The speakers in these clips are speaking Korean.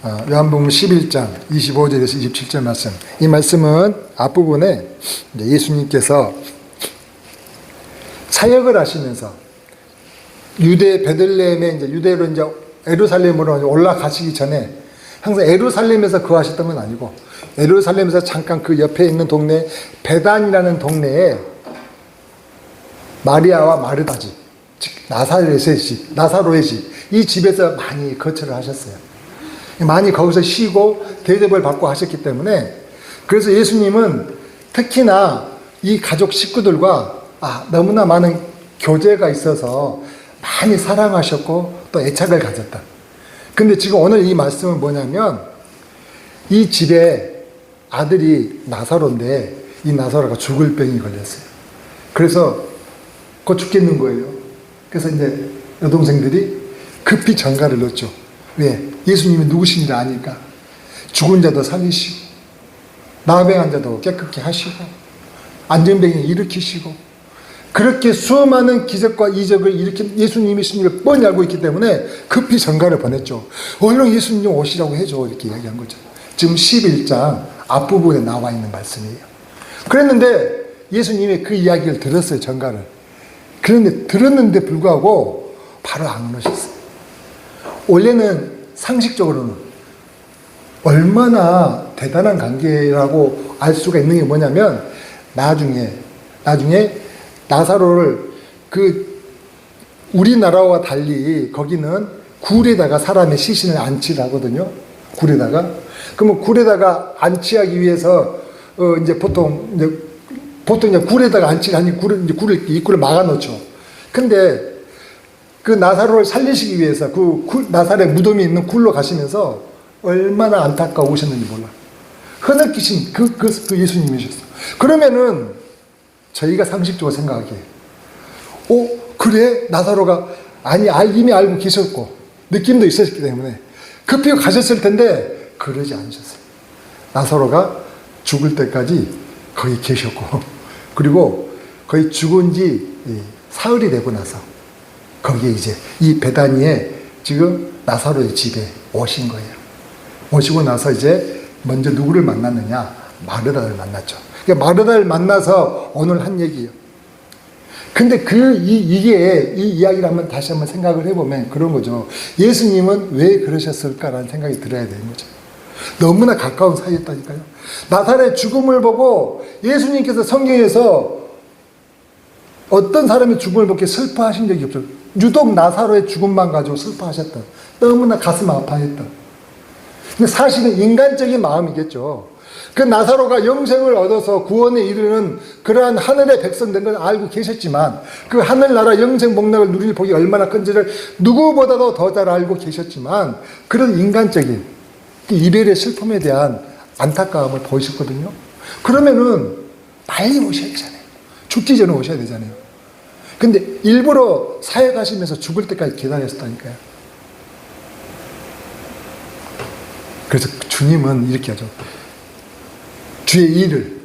요한복음 11장 25절에서 27절 말씀. 이 말씀은 앞부분에 예수님께서 사역을 하시면서 유대 베들레헴에 이제 유대로 이제 예루살렘으로 올라가시기 전에 항상 예루살렘에서 거하셨던 건 아니고 예루살렘에서 잠깐 그 옆에 있는 동네 베단이라는 동네에 마리아와 마르다 집, 즉 나사로의 집, 이 집에서 많이 거처를 하셨어요. 많이 거기서 쉬고 대접을 받고 하셨기 때문에 그래서 예수님은 특히나 이 가족 식구들과 너무나 많은 교제가 있어서 많이 사랑하셨고 또 애착을 가졌다. 근데 지금 오늘 이 말씀은 뭐냐면 이 집에 아들이 나사로인데 이 나사로가 죽을 병이 걸렸어요. 그래서 곧 죽겠는 거예요. 그래서 이제 여동생들이 급히 전가를 넣었죠. 왜? 예수님이 누구신지 아니까. 죽은 자도 살리시고 나병한 자도 깨끗게 하시고 안전병이 일으키시고 그렇게 수많은 기적과 이적을 일으킨 예수님이신 걸 뻔히 알고 있기 때문에 급히 전가를 보냈죠. 얼른 예수님 오시라고 해줘 이렇게 이야기한 거죠. 지금 11장 앞부분에 나와 있는 말씀이에요. 그랬는데 예수님이 그 이야기를 들었어요. 전가를. 그런데 들었는데 불구하고 바로 안 오셨어요. 원래는 상식적으로는 얼마나 대단한 관계라고 알 수가 있는 게 뭐냐면 나중에 나사로를 우리나라와 달리 거기는 굴에다가 사람의 시신을 안치를 하거든요. 굴에다가. 그러면 굴에다가 안치하기 위해서 이제 보통 이제 굴에다가 안치를 하니 굴을 입구를 막아 놓죠. 근데 그 나사로를 살리시기 위해서 나사로의 무덤이 있는 굴로 가시면서 얼마나 안타까우셨는지 몰라. 흐느끼신 그 예수님이셨어. 그러면은 저희가 상식적으로 생각하기에 그래? 나사로가 이미 알고 계셨고 느낌도 있었기 때문에 급히 가셨을 텐데 그러지 않으셨어요. 나사로가 죽을 때까지 거기 계셨고 그리고 거의 죽은 지 사흘이 되고 나서 거기에 이제 이 베다니에 지금 나사로의 집에 오신 거예요. 오시고 나서 이제 먼저 누구를 만났느냐? 마르다를 만났죠. 그러니까 마르다를 만나서 오늘 한 얘기예요. 근데 이 이야기를 다시 한번 생각을 해보면 그런 거죠. 예수님은 왜 그러셨을까라는 생각이 들어야 되는 거죠. 너무나 가까운 사이였다니까요. 나사로의 죽음을 보고 예수님께서 성경에서 어떤 사람의 죽음을 보고 슬퍼하신 적이 없죠. 유독 나사로의 죽음만 가지고 슬퍼하셨던, 너무나 가슴 아파했던. 근데 사실은 인간적인 마음이겠죠. 그 나사로가 영생을 얻어서 구원에 이르는 그러한 하늘의 백성 된 걸 알고 계셨지만 그 하늘나라 영생 복락을 누릴 복이 얼마나 큰지를 누구보다도 더 잘 알고 계셨지만 그런 인간적인 이별의 슬픔에 대한 안타까움을 보이셨거든요. 그러면은 빨리 오셔야 되잖아요. 죽기 전에 오셔야 되잖아요. 근데 일부러 사역하시면서 죽을 때까지 기다렸다니까요. 그래서 주님은 이렇게 하죠. 주의 일을,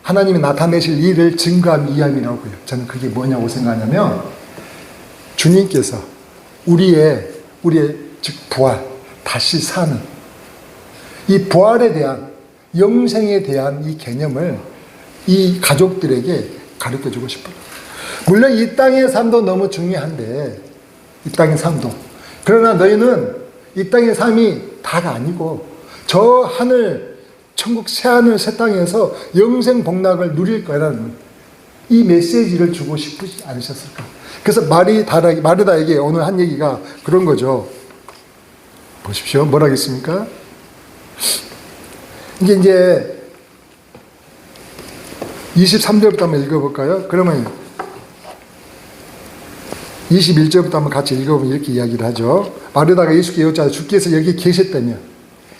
하나님이 나타내실 일을 증거함 이함이라고요. 저는 그게 뭐냐고 생각하냐면 주님께서 우리의 즉 부활, 다시 사는 이 부활에 대한, 영생에 대한 이 개념을 이 가족들에게 가르쳐주고 싶어요. 물론 이 땅의 삶도 너무 중요한데, 이 땅의 삶도. 그러나 너희는 이 땅의 삶이 다가 아니고 저 하늘, 천국 새하늘 새 땅에서 영생 복락을 누릴 거라는 이 메시지를 주고 싶지 않으셨을까? 그래서 마르다에게 오늘 한 얘기가 그런 거죠. 보십시오. 뭐라 하겠습니까? 이제 23절부터 한번 읽어볼까요? 그러면 21절부터 한번 같이 읽어보면 이렇게 이야기를 하죠. 마르다가 예수께 여쭈자 주께서 여기 계셨다며,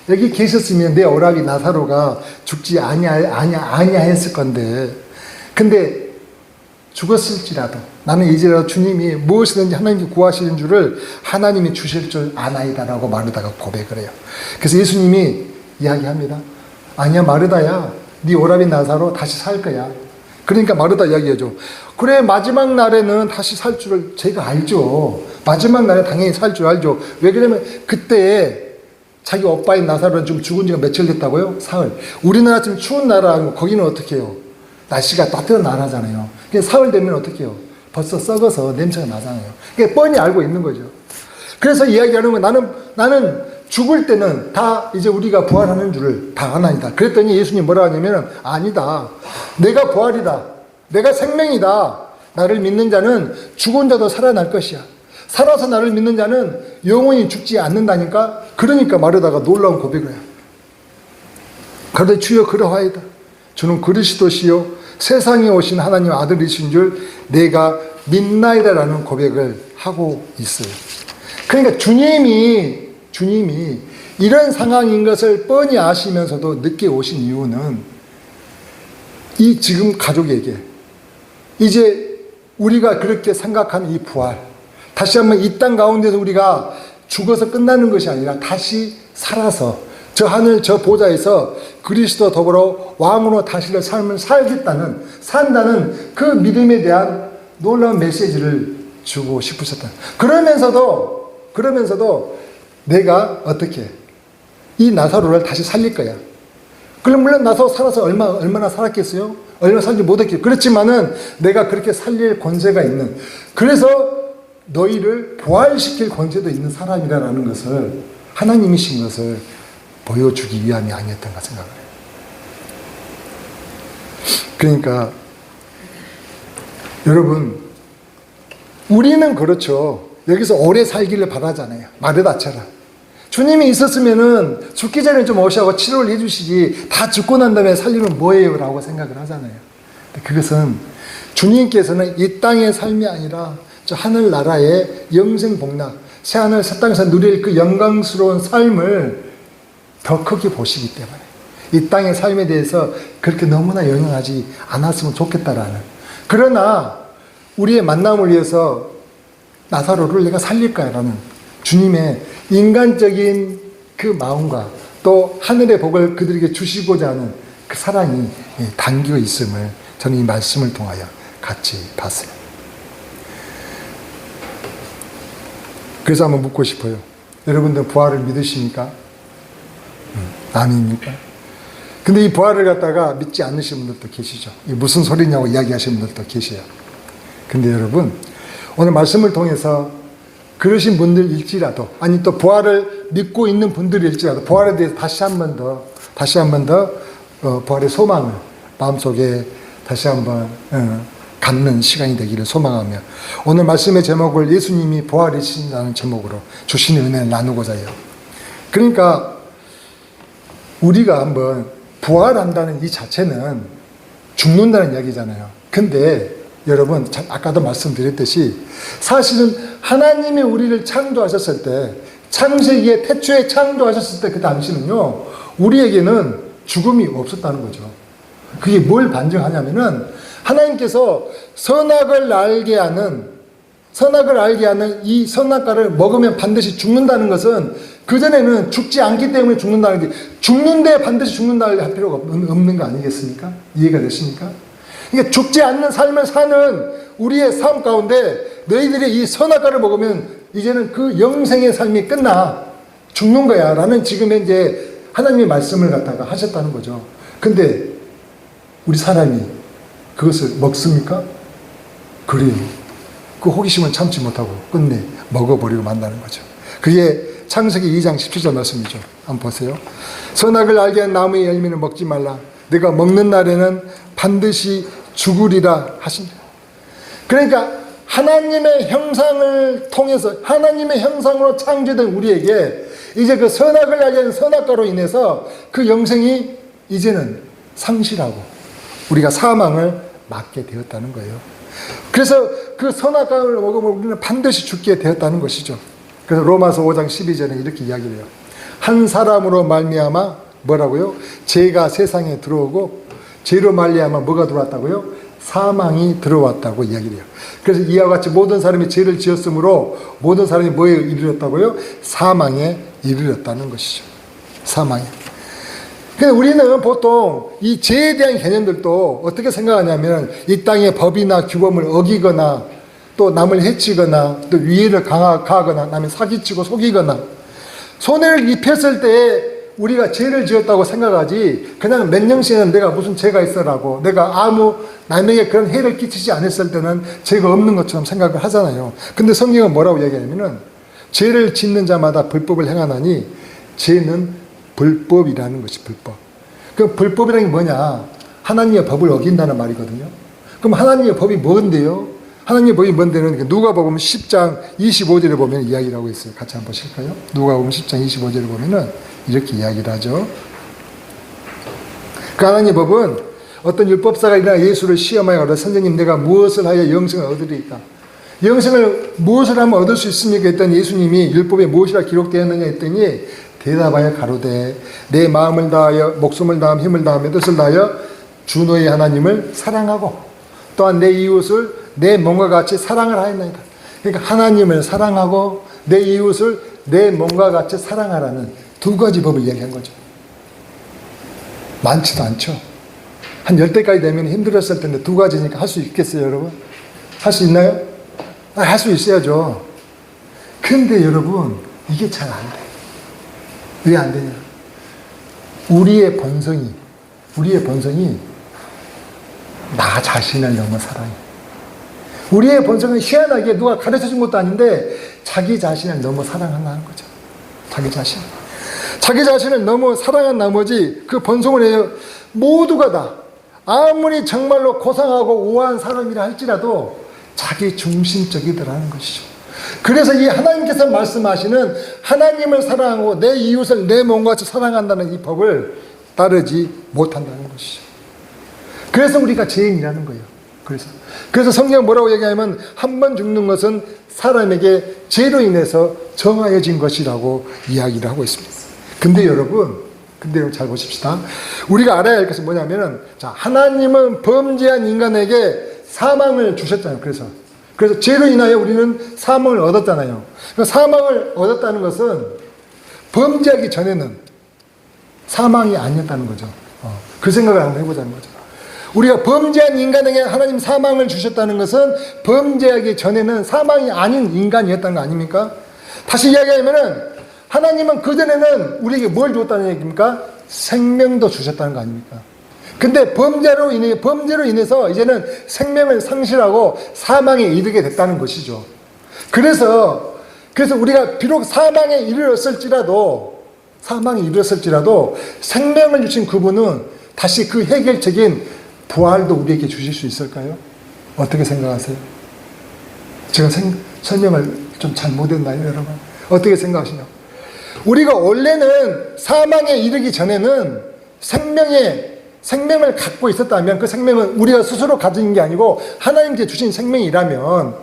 여기 계셨으면 내 오라비 나사로가 죽지 아니하였을 건데, 근데 죽었을지라도 나는 이제라도 주님이 무엇이든지 하나님께 구하시는 줄을 하나님이 주실 줄 아나이다라고 마르다가 고백을 해요. 그래서 예수님이 이야기합니다. 아니야 마르다야, 네 오라비 나사로 다시 살 거야. 그러니까 마르다 이야기하죠. 그래, 마지막 날에는 다시 살 줄을 제가 알죠. 마지막 날에 당연히 살 줄 알죠. 왜 그러냐면 그때 자기 오빠인 나사로는 좀 죽은 지가 며칠 됐다고요? 사흘. 우리나라 좀 추운 나라, 거기는 어떻게 해요? 날씨가 따뜻한 나라잖아요. 사흘 되면 어떻게 해요? 벌써 썩어서 냄새가 나잖아요. 그게 뻔히 알고 있는 거죠. 그래서 이야기하는 건 나는 죽을 때는 다 이제 우리가 부활하는 줄을 다 아나이다. 그랬더니 예수님 뭐라 하냐면 아니다. 내가 부활이다. 내가 생명이다. 나를 믿는 자는 죽은 자도 살아날 것이야. 살아서 나를 믿는 자는 영원히 죽지 않는다니까. 그러니까 마르다가 놀라운 고백을 해요. 그러되 주여 그러하이다. 주는 그리스도시요 세상에 오신 하나님 아들이신 줄 내가 믿나이다라는 고백을 하고 있어요. 그러니까 주님이 이런 상황인 것을 뻔히 아시면서도 늦게 오신 이유는 이 지금 가족에게 이제 우리가 그렇게 생각하는 이 부활, 다시 한번 이 땅 가운데서 우리가 죽어서 끝나는 것이 아니라 다시 살아서 저 하늘 저 보좌에서 그리스도 더불어 왕으로 다시를 삶을 산다는 그 믿음에 대한 놀라운 메시지를 주고 싶으셨다. 그러면서도 내가 어떻게 이 나사로를 다시 살릴 거야. 그럼 물론 나사로 살아서 얼마나 살았겠어요? 얼마나 살지 못했겠어요. 그렇지만은 내가 그렇게 살릴 권세가 있는, 그래서 너희를 부활시킬 권세도 있는 사람이라는 것을, 하나님이신 것을 보여주기 위함이 아니었던가 생각을 해요. 그러니까 여러분, 우리는 그렇죠. 여기서 오래 살기를 바라잖아요. 마르다처럼. 주님이 있었으면은 죽기 전에 좀 오셔서 치료를 해주시지, 다 죽고 난 다음에 살리면 뭐예요? 라고 생각을 하잖아요. 그것은 주님께서는 이 땅의 삶이 아니라 저 하늘나라의 영생복락, 새하늘 새 땅에서 누릴 그 영광스러운 삶을 더 크게 보시기 때문에 이 땅의 삶에 대해서 그렇게 너무나 연연하지 않았으면 좋겠다라는, 그러나 우리의 만남을 위해서 나사로를 내가 살릴 거야 라는 주님의 인간적인 그 마음과 또 하늘의 복을 그들에게 주시고자 하는 그 사랑이 담겨 있음을 저는 이 말씀을 통하여 같이 봤어요. 그래서 한번 묻고 싶어요. 여러분들 부활을 믿으십니까? 아닙니까? 근데 이 부활을 갖다가 믿지 않으시는 분들도 계시죠. 이게 무슨 소리냐고 이야기하시는 분들도 계세요. 근데 여러분, 오늘 말씀을 통해서 그러신 분들일지라도, 아니 또 부활을 믿고 있는 분들일지라도 부활에 대해서 다시 한 번 더 부활의 소망을 마음속에 다시 한번 갖는 시간이 되기를 소망하며, 오늘 말씀의 제목을 예수님이 부활이신다는 제목으로 주신 은혜를 나누고자 해요. 그러니까 우리가 한번 부활한다는 이 자체는 죽는다는 이야기잖아요. 근데 여러분, 아까도 말씀드렸듯이 사실은 하나님이 우리를 창조하셨을 때, 창세기에 태초에 창조하셨을 때 그 당시는요, 우리에게는 죽음이 없었다는 거죠. 그게 뭘 반증하냐면은 하나님께서 선악을 알게 하는 이 선악과를 먹으면 반드시 죽는다는 것은 그전에는 죽지 않기 때문에 죽는다는 게, 죽는데 반드시 죽는다는 할 필요가 없는 거 아니겠습니까? 이해가 되십니까? 그러니까 죽지 않는 삶을 사는 우리의 삶 가운데 너희들이 이 선악과를 먹으면 이제는 그 영생의 삶이 끝나 죽는 거야 라는 지금의 이제 하나님의 말씀을 갖다가 하셨다는 거죠. 근데 우리 사람이 그것을 먹습니까? 그래요. 그 호기심은 참지 못하고 끝내 먹어버리고 만다는 거죠. 그게 창세기 2장 17절 말씀이죠. 한번 보세요. 선악을 알게 한 나무의 열매는 먹지 말라. 내가 먹는 날에는 반드시 죽으리라 하신다. 그러니까 하나님의 형상을 통해서, 하나님의 형상으로 창조된 우리에게 이제 그 선악을 알게 하는 선악과로 인해서 그 영생이 이제는 상실하고 우리가 사망을 맞게 되었다는 거예요. 그래서 그 선악과를 먹으면 우리는 반드시 죽게 되었다는 것이죠. 그래서 로마서 5장 12절에 이렇게 이야기를 해요. 한 사람으로 말미암아 뭐라고요? 죄가 세상에 들어오고 죄로 말미암아 뭐가 들어왔다고요? 사망이 들어왔다고 이야기를 해요. 그래서 이와 같이 모든 사람이 죄를 지었으므로 모든 사람이 뭐에 이르렀다고요? 사망에 이르렀다는 것이죠. 사망에. 그래서 우리는 보통 이 죄에 대한 개념들도 어떻게 생각하냐면 이 땅의 법이나 규범을 어기거나 또 남을 해치거나 또 위해를 가하거나 남을 사기치고 속이거나 손해를 입혔을 때 우리가 죄를 지었다고 생각하지, 그냥 몇 년씩은 내가 무슨 죄가 있어라고, 내가 아무 남에게 그런 해를 끼치지 않았을 때는 죄가 없는 것처럼 생각을 하잖아요. 근데 성경은 뭐라고 얘기하냐면은, 죄를 짓는 자마다 불법을 행하나니 죄는 불법이라는 것이 불법. 그 불법이라는 게 뭐냐? 하나님의 법을 어긴다는 말이거든요. 그럼 하나님의 법이 뭔데요? 하나님의 법이 뭔데는 누가복음 10장 25절에 보면 이야기를 하고 있어요. 같이 한번 보실까요? 누가복음 10장 25절에 보면은 이렇게 이야기를 하죠. 그 하나님의 법은 어떤 율법사가 일어나 예수를 시험하여 가로되 선생님 내가 무엇을 하여 영생을 얻으리이까? 영생을 무엇을 하면 얻을 수 있습니까? 했더니 예수님이 율법에 무엇이라 기록되었느냐 했더니 대답하여 가로되 내 마음을 다하여 목숨을 다하며 힘을 다하며 뜻을 다하여 주 너의 하나님을 사랑하고 또한 내 이웃을 내 몸과 같이 사랑을 하였나이다. 그러니까 하나님을 사랑하고 내 이웃을 내 몸과 같이 사랑하라는 두 가지 법을 얘기한 거죠. 많지도 않죠. 한 10대까지 되면 힘들었을 텐데 두 가지니까 할 수 있겠어요, 여러분? 할 수 있나요? 할 수 있어야죠. 근데 여러분, 이게 잘 안 돼. 왜 안 되냐? 우리의 본성이 나 자신을 너무 사랑해. 우리의 본성은 희한하게 누가 가르쳐 준 것도 아닌데 자기 자신을 너무 사랑한다는 거죠. 자기 자신을 너무 사랑한 나머지 그 본성을 해요. 모두가 다 아무리 정말로 고상하고 우아한 사람이라 할지라도 자기 중심적이더라는 것이죠. 그래서 이 하나님께서 말씀하시는 하나님을 사랑하고 내 이웃을 내 몸과 같이 사랑한다는 이 법을 따르지 못한다는 것이죠. 그래서 우리가 죄인이라는 거예요. 그래서 성경은 뭐라고 얘기하냐면 한 번 죽는 것은 사람에게 죄로 인해서 정하여진 것이라고 이야기를 하고 있습니다. 근데 여러분 잘 보십시다. 우리가 알아야 할 것은 뭐냐면은, 자, 하나님은 범죄한 인간에게 사망을 주셨잖아요. 그래서 죄로 인하여 우리는 사망을 얻었잖아요. 사망을 얻었다는 것은 범죄하기 전에는 사망이 아니었다는 거죠. 그 생각을 한번 해보자는 거죠. 우리가 범죄한 인간에게 하나님 사망을 주셨다는 것은 범죄하기 전에는 사망이 아닌 인간이었다는 거 아닙니까? 다시 이야기하면은 하나님은 그전에는 우리에게 뭘 줬다는 얘기입니까? 생명도 주셨다는 거 아닙니까? 근데 범죄로 인해서 이제는 생명을 상실하고 사망에 이르게 됐다는 것이죠. 그래서 우리가 비록 사망에 이르렀을지라도 생명을 주신 그분은 다시 그 해결책인 부활도 우리에게 주실 수 있을까요? 어떻게 생각하세요? 제가 설명을 좀 잘못했나요, 여러분? 어떻게 생각하시나요? 우리가 원래는 사망에 이르기 전에는 생명을 갖고 있었다면 그 생명은 우리가 스스로 가진 게 아니고 하나님께 주신 생명이라면,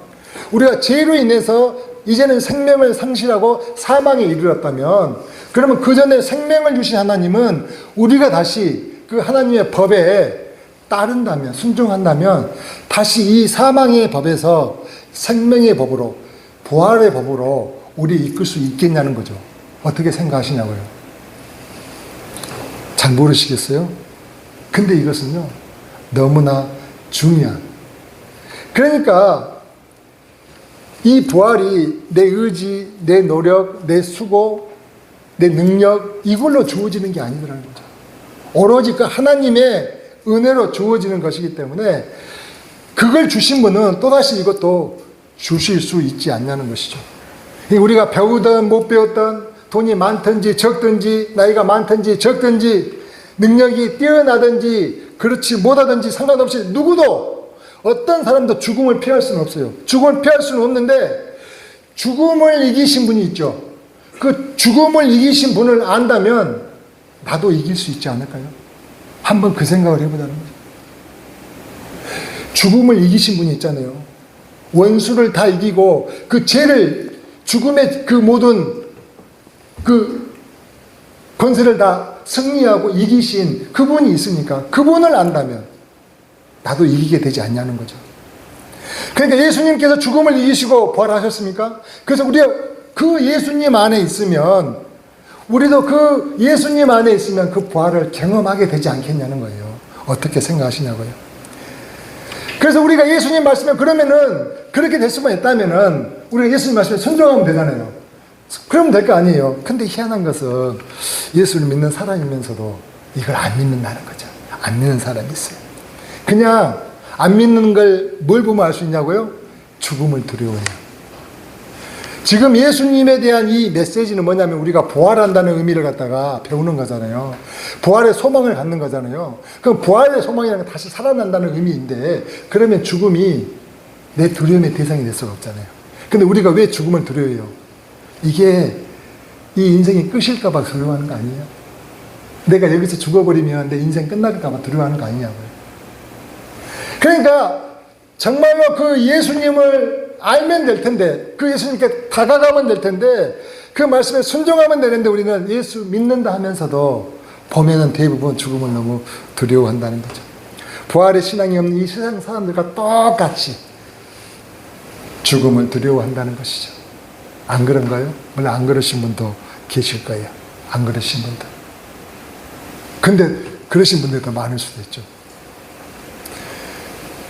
우리가 죄로 인해서 이제는 생명을 상실하고 사망에 이르렀다면, 그러면 그 전에 생명을 주신 하나님은 우리가 다시 그 하나님의 법에 따른다면, 순종한다면 다시 이 사망의 법에서 생명의 법으로, 부활의 법으로 우리 이끌 수 있겠냐는 거죠. 어떻게 생각하시냐고요? 잘 모르시겠어요? 근데 이것은요, 너무나 중요한. 그러니까 이 부활이 내 의지, 내 노력, 내 수고, 내 능력, 이걸로 주어지는 게 아니더라는 거죠. 오로지 그 하나님의 은혜로 주어지는 것이기 때문에 그걸 주신 분은 또다시 이것도 주실 수 있지 않냐는 것이죠. 우리가 배우든 못 배웠든, 돈이 많든지 적든지, 나이가 많든지 적든지, 능력이 뛰어나든지 그렇지 못하든지 상관없이 누구도, 어떤 사람도 죽음을 피할 수는 없어요. 죽음을 피할 수는 없는데 죽음을 이기신 분이 있죠. 그 죽음을 이기신 분을 안다면 나도 이길 수 있지 않을까요? 한번 그 생각을 해보자는 거죠. 죽음을 이기신 분이 있잖아요. 원수를 다 이기고 그 죄를, 죽음의 그 모든 그 권세를 다 승리하고 이기신 그분이 있으니까 그분을 안다면 나도 이기게 되지 않냐는 거죠. 그러니까 예수님께서 죽음을 이기시고 부활하셨습니까? 그래서 우리가 그 예수님 안에 있으면, 우리도 그 예수님 안에 있으면 그 부활을 경험하게 되지 않겠냐는 거예요. 어떻게 생각하시냐고요? 그래서 우리가 예수님 말씀에, 그러면은 그렇게 될 수만 있다면은 우리가 예수님 말씀에 순종하면 되잖아요. 그러면 될 거 아니에요. 근데 희한한 것은 예수를 믿는 사람이면서도 이걸 안 믿는다는 거죠. 안 믿는 사람이 있어요. 그냥 안 믿는 걸 뭘 보면 알 수 있냐고요? 죽음을 두려워해요. 지금 예수님에 대한 이 메시지는 뭐냐면 우리가 부활한다는 의미를 갖다가 배우는 거잖아요. 부활의 소망을 갖는 거잖아요. 그럼 부활의 소망이라는 건 다시 살아난다는 의미인데, 그러면 죽음이 내 두려움의 대상이 될 수가 없잖아요. 근데 우리가 왜 죽음을 두려워해요? 이게 이 인생이 끝일까 봐 두려워하는 거 아니에요? 내가 여기서 죽어버리면 내 인생 끝날까 봐 두려워하는 거 아니냐고요. 그러니까 정말로 그 예수님을 알면 될 텐데, 그 예수님께 다가가면 될 텐데, 그 말씀에 순종하면 되는데 우리는 예수 믿는다 하면서도 보면은 대부분 죽음을 너무 두려워한다는 거죠. 부활의 신앙이 없는 이 세상 사람들과 똑같이 죽음을 두려워한다는 것이죠. 안 그런가요? 물론 안 그러신 분도 계실 거예요. 안 그러신 분들. 근데 그러신 분들도 많을 수도 있죠.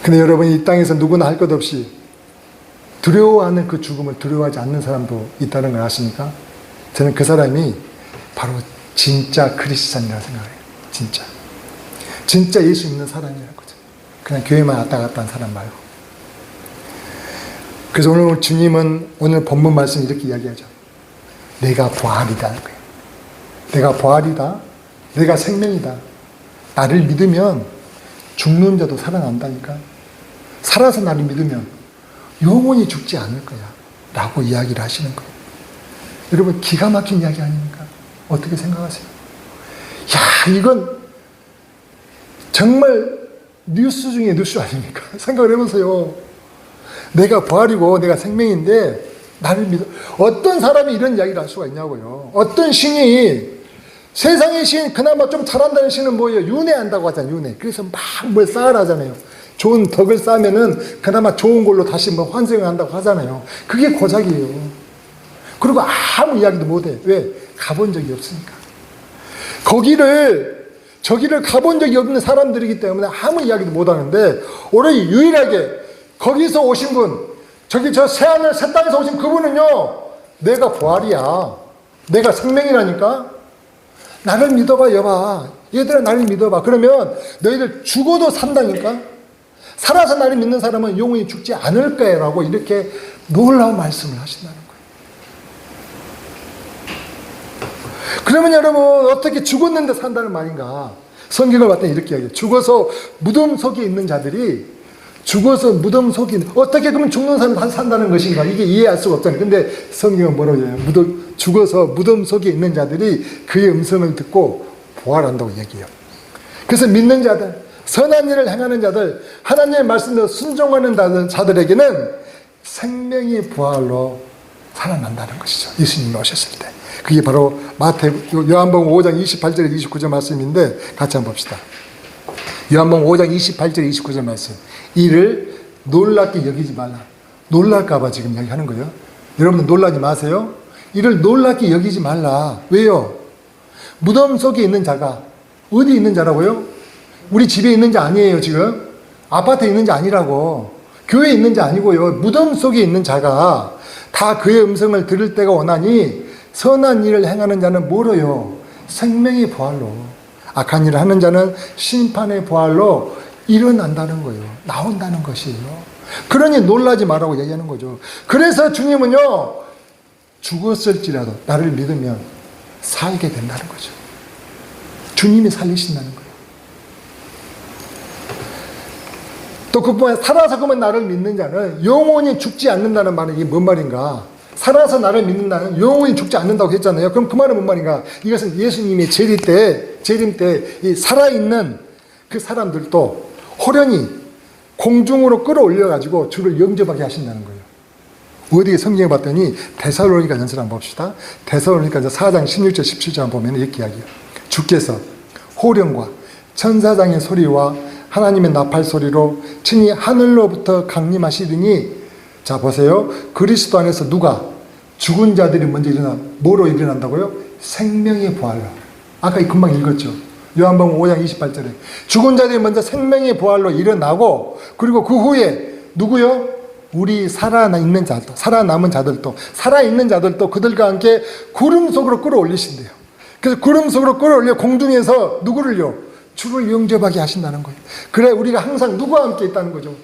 근데 여러분, 이 땅에서 누구나 할 것 없이 두려워하는 그 죽음을 두려워하지 않는 사람도 있다는 걸 아십니까? 저는 그 사람이 바로 진짜 크리스찬이라고 생각해요. 진짜 예수 믿는 사람이라는 거죠. 그냥 교회만 왔다 갔다 한 사람 말고. 그래서 오늘 주님은 오늘 본문 말씀 이렇게 이야기하죠. 내가 부활이다는 거예요. 내가 부활이다. 내가 생명이다. 나를 믿으면 죽는 자도 살아난다니까. 살아서 나를 믿으면 영원히 죽지 않을 거야 라고 이야기를 하시는 거예요. 여러분, 기가 막힌 이야기 아닙니까? 어떻게 생각하세요? 야, 이건 정말 뉴스 중에 뉴스 아닙니까? 생각을 해보세요. 내가 부활이고 내가 생명인데 나를 믿어. 어떤 사람이 이런 이야기를 할 수가 있냐고요. 어떤 신이, 세상의 신, 그나마 좀 잘한다는 신은 뭐예요? 윤회한다고 하잖아요. 윤회. 그래서 막 뭘 쌓아라잖아요. 좋은 덕을 쌓으면은 그나마 좋은 걸로 다시 뭐 환생을 한다고 하잖아요. 그게 고작이에요. 그리고 아무 이야기도 못해. 왜? 가본 적이 없으니까. 저기를 가본 적이 없는 사람들이기 때문에 아무 이야기도 못 하는데, 오늘 유일하게 거기서 오신 분, 저 새하늘 새 땅에서 오신 그분은요, 내가 부활이야. 내가 생명이라니까. 나를 믿어봐, 여봐. 얘들아, 나를 믿어봐. 그러면 너희들 죽어도 산다니까. 살아서 나를 믿는 사람은 영원히 죽지 않을 거야라고 이렇게 놀라운 말씀을 하신다는 거예요. 그러면 여러분, 어떻게 죽었는데 산다는 말인가? 성경을 봤더니 이렇게 이야기해요. 죽어서 무덤 속에 있는 자들이, 죽어서 무덤 속에, 어떻게 그러면 죽는 사람이 다 산다는 것인가? 이게 이해할 수가 없잖아요. 근데 성경은 뭐라고 해요? 죽어서 무덤 속에 있는 자들이 그의 음성을 듣고 부활한다고 얘기해요. 그래서 믿는 자들, 선한 일을 행하는 자들, 하나님의 말씀대로 순종하는 자들에게는 생명의 부활로 살아난다는 것이죠. 예수님이 오셨을 때. 그게 바로 요한복음 5장 28절에 29절 말씀인데 같이 한번 봅시다. 요한복음 5장 28절에 29절 말씀. 이를 놀랍게 여기지 말라. 놀랄까 봐 지금 이야기하는 거예요. 여러분들 놀라지 마세요. 이를 놀랍게 여기지 말라. 왜요? 무덤 속에 있는 자가 어디 있는 자라고요? 우리 집에 있는 자 아니에요, 지금. 아파트에 있는 자 아니라고. 교회에 있는 자 아니고요. 무덤 속에 있는 자가 다 그의 음성을 들을 때가 오나니 선한 일을 행하는 자는 뭐로요? 생명의 부활로. 악한 일을 하는 자는 심판의 부활로 일어난다는 거예요. 나온다는 것이에요. 그러니 놀라지 말라고 얘기하는 거죠. 그래서 주님은요, 죽었을지라도 나를 믿으면 살게 된다는 거죠. 주님이 살리신다는 거예요. 또 그뿐만 아니라 살아서 그러면 나를 믿는 자는 영원히 죽지 않는다는 말은 이게 뭔 말인가? 살아서 나를 믿는다는 영원히 죽지 않는다고 했잖아요. 그럼 그 말은 뭔 말인가? 이것은 예수님이 재림 때 이 살아있는 그 사람들도 호련히 공중으로 끌어올려가지고 주를 영접하게 하신다는 거예요. 어디에 성경에 봤더니 데살로니가 전서 한번 봅시다. 데살로니가 4장 16절 17절 한번 보면 이렇게 이야기해요. 주께서 호령과 천사장의 소리와 하나님의 나팔 소리로 친히 하늘로부터 강림하시더니, 자 보세요. 그리스도 안에서 누가? 죽은 자들이 먼저 뭐로 일어난다고요? 생명의 부활로. 아까 금방 읽었죠. 요한복음 5장 28절에 죽은 자들이 먼저 생명의 부활로 일어나고, 그리고 그 후에 누구요? 우리 살아있는 자들도, 살아남은 자들도, 살아있는 자들도 그들과 함께 구름 속으로 끌어올리신대요. 그래서 구름 속으로 끌어올려 공중에서 누구를요? 주를 영접하게 하신다는 거예요. 그래 우리가 항상 누구와 함께 있다는 거죠?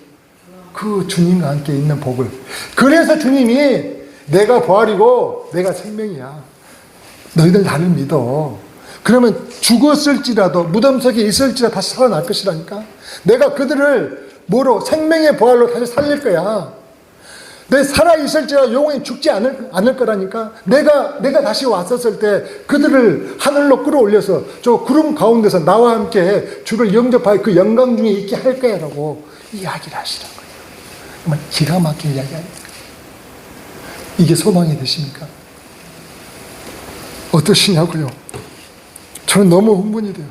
그 주님과 함께 있는 복을. 그래서 주님이 내가 부활이고 내가 생명이야. 너희들 나를 믿어. 그러면 죽었을지라도 무덤 속에 있을지라도 다시 살아날 것이라니까. 내가 그들을 뭐로? 생명의 부활로 다시 살릴 거야. 내 살아있을지라도 영원히 죽지 않을 거라니까. 내가 다시 왔었을 때 그들을 하늘로 끌어올려서 저 구름 가운데서 나와 함께 주를 영접할 그 영광 중에 있게 할 거야 라고 이야기를 하시는 거예요. 정말 기가 막힌 이야기 아닙니까? 이게 소망이 되십니까? 어떠시냐고요? 저는 너무 흥분이 돼요.